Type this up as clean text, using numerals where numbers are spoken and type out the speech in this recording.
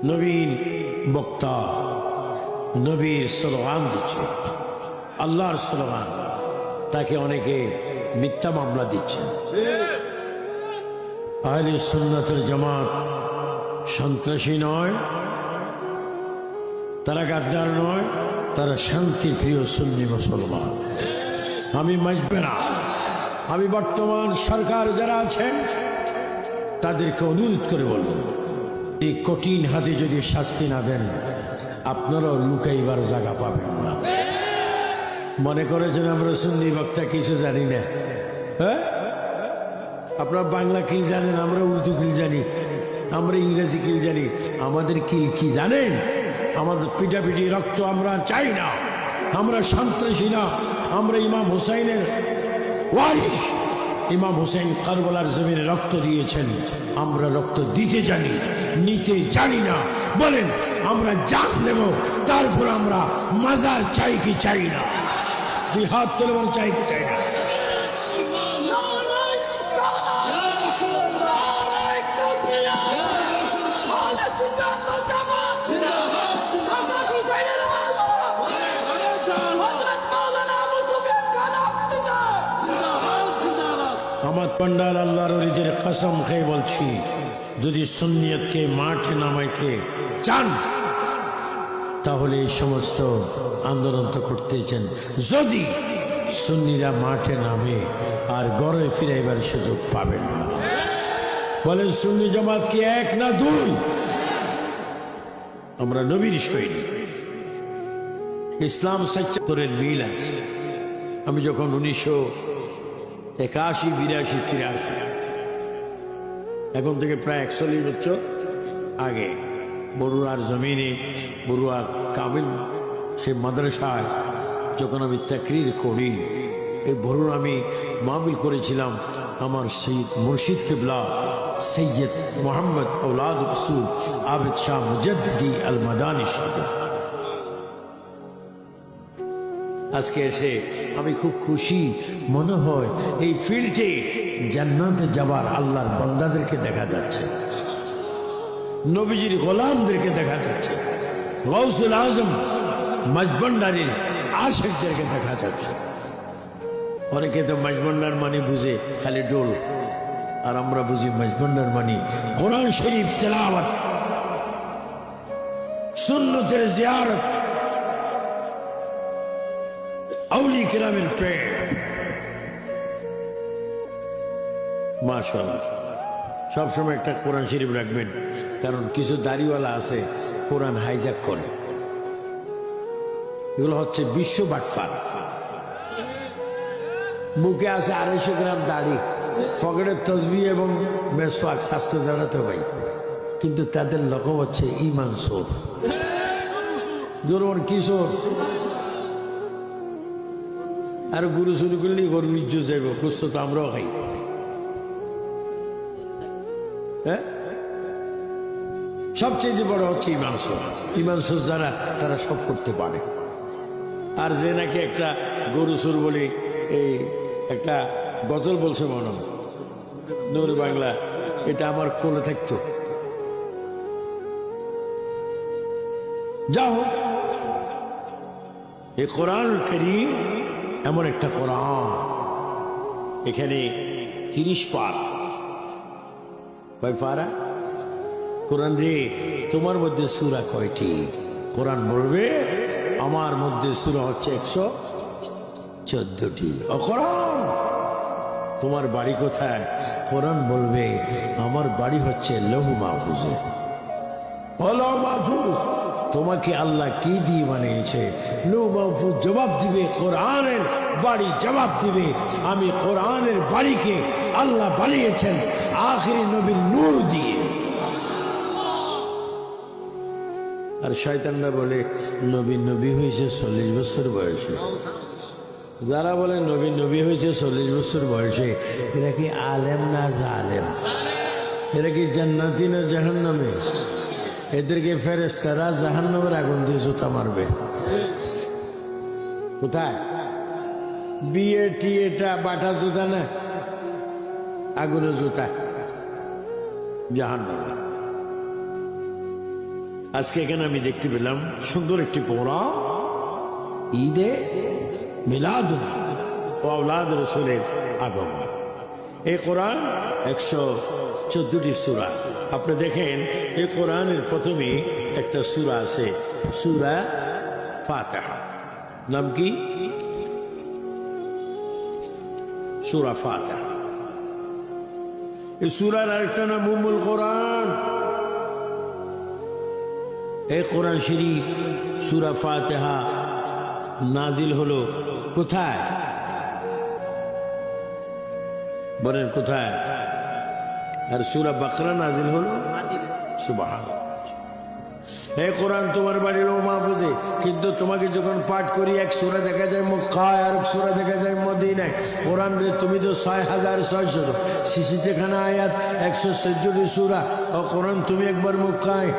নবীন বক্তা নবীর স্লোগান দিচ্ছে, আল্লাহর স্লোগান। তাকে অনেকে মিথ্যা মামলা দিচ্ছেন। আহলে সুন্নাতের জামাত সন্ত্রাসী নয়, তারা গাদ্দার নয়, তারা শান্তির প্রিয় সুন্নি মুসলমান। আমি মাঝবে না। আমি বর্তমান সরকার যারা আছেন তাদেরকে অনুরোধ করে বলব, এই কঠিন হাতে যদি শাস্তি না দেন আপনারাও লুকাইবার জায়গা পাবেন না। মনে করেছেন আমরা সুন্নি বক্তা কিছু জানি না? হ্যাঁ, আপনারা বাংলা কি জানেন, আমরা উর্দু কি জানি, আমরা ইংরেজি কি জানি। আমাদের কি জানেন? আমাদের পিটাপিটি রক্ত আমরা চাই না। আমরা সন্ত্রাসী না, আমরা ইমাম হুসাইনের ওয়ারিস। ইমাম হুসাইন কারবালার জমিনে রক্ত দিয়েছেন, আমরা রক্ত দিতে জানি, নিতে জানি না। বলেন আমরা জান দেব, তারপর আমরা মাজার চাই কি চাই না? দুই হাত তুলে বলেন চাই কি চাই না? আমার পন্ডাল আল্লাহর ওলিদের কসম খেয়ে বলছি, যদি সুন্নিয়তকে মাঠে নামাইতে চান তাহলে এই সমস্ত আন্দোলন তো করতেছেন। যদি সুন্নিরা মাঠে নামে আর গড়ে ফিরাইবার সুযোগ পাবেন না। বলেন সুন্নি জামাত কি এক না দুই? আমরা নবীর সৈনিক। ইসলাম ৭৭-এর মিল আছে। আমি যখন 1981, 82, 83, এখন থেকে প্রায় 41 বছর আগে বড়ুয়ার জমিনে, বড়ুয়ার কামিল সে মাদ্রাসায় যখন আমি তাকরির করি, এই বড়ুয়া আমি মাহফিল করেছিলাম আমার সৈয়দ মুর্শিদ কিবলা সৈয়দ মোহাম্মদ আওলাদ রসুল আবিদ শাহ মুজাদ্দিদি আল মাদানী সাথে। আজকে এসে আমি খুব খুশি। মনে হয় এই ফিল্ডে জান্নাতে যাবার আল্লাহর বান্দাদেরকে দেখা যাচ্ছে, নবীজির গোলামদেরকে দেখা যাচ্ছে, গৌসুল আজম মাঝভান্ডারীর আশিকদেরকে দেখা যাচ্ছে। অনেকে তো মাঝভান্ডার মানে বুঝে খালি ডোল, আর আমরা বুঝি মাঝভান্ডার মানে কোরআন শরীফ তেলাওয়াত, সুন্নতের জিয়ারত, আউলি কিরামের প্রেম। মাশাআল্লাহ, সবসময় একটা কোরআন শরীফ রাখবেন, কারণ কিছু দাড়িওয়ালা আছে কোরআন হাইজ্যাক করে। এগুলো হচ্ছে বিশ্ব বাটফার। মুখে আছে 250 গ্রাম দাড়ি, পকেটের তসবি এবং মেসওয়াক, স্বাস্থ্য জানাতে ভাই, কিন্তু তাদের লকব হচ্ছে ইমান সোর। জোর কিশোর আর গুরু শুরু করলেই গরু ইজ্জত যাইব, কুস্ত তো আমরাও খাই। হ্যাঁ, সবচেয়ে বড় হচ্ছে ইমান সোর। ইমান সোর যারা, তারা সব করতে পারে। আর যে নাকি একটা গরু সুর বলে এই একটা গজল বলছে মনে হয় নূর বাংলা, এটা আমার কোলে থাকতো। যাও, এই কোরআন কারীম এমন একটা কোরআন, এখানে 30 পারা। কয় পারা? কোরআন রে তোমার মধ্যে সূরা কয়টি? কোরআন বলবে আমার মধ্যে সূরা হচ্ছে 114টি। ও কোরআন, তোমার বাড়ি কোথায়? কোরআন বলবে আমার বাড়ি হচ্ছে লৌহ মাহফুজে। লৌহ মাহফুজ তোমাকে আল্লাহ কি দিয়ে বানিয়েছে? লৌহ মাহফুজ জবাব দিবে, কোরআনের বাড়ি জবাব দিবে আমি কোরআনের বাড়িকে আল্লাহ বানিয়েছেন আখিরি নবীর নূর দিয়ে। আর শয়তানরা বলে নবী হয়েছে 40 বছর বয়সে। যারা বলে নবী হয়েছে 40 বছর বয়সে, এরা কি আলেম না জালেম? এরা কি জান্নাতি না জাহান্নামে? এদেরকে ফেরেশতারা জাহান্নামের আগুন দিয়ে জুতা মারবে। কোথায়? বিয়ে টিয়েটা বাটা জুতা না, আগুনের জুতা। জাহান্নামে। আজকে এখানে আমি দেখতে পেলাম সুন্দর একটি প্রোগ্রাম, ঈদে মিলাদ ও আওলাদ রসুলের আগমন। এই কোরআন 114টি সূরা। আপনি দেখেন এই কোরআনের প্রথমে একটা সূরা আছে, সূরা ফাতিহা। নাম কি? সূরা ফাতিহা। এই সূরার আরেকটা নাম উম্মুল কোরআন। এই কোরআন শরীফ সূরা ফাতিহা নাজিল হলো কোথায় বলেন? কোথায়? আর সূরা বাকরা নাজিল হলো সুবহানাল্লাহ। এই কোরআন তোমার বাড়ির ও মাহফুজে, কিন্তু তোমাকে যখন পাঠ করি এক সূরা দেখা যায় মক্কায়, আর এক সূরা দেখা যায় মদিনায়। কোরআন তুমি তো 6600 শিশিতেখানা আয়াত, 114টি সূরা। ও কোরআন তুমি একবার মক্কায়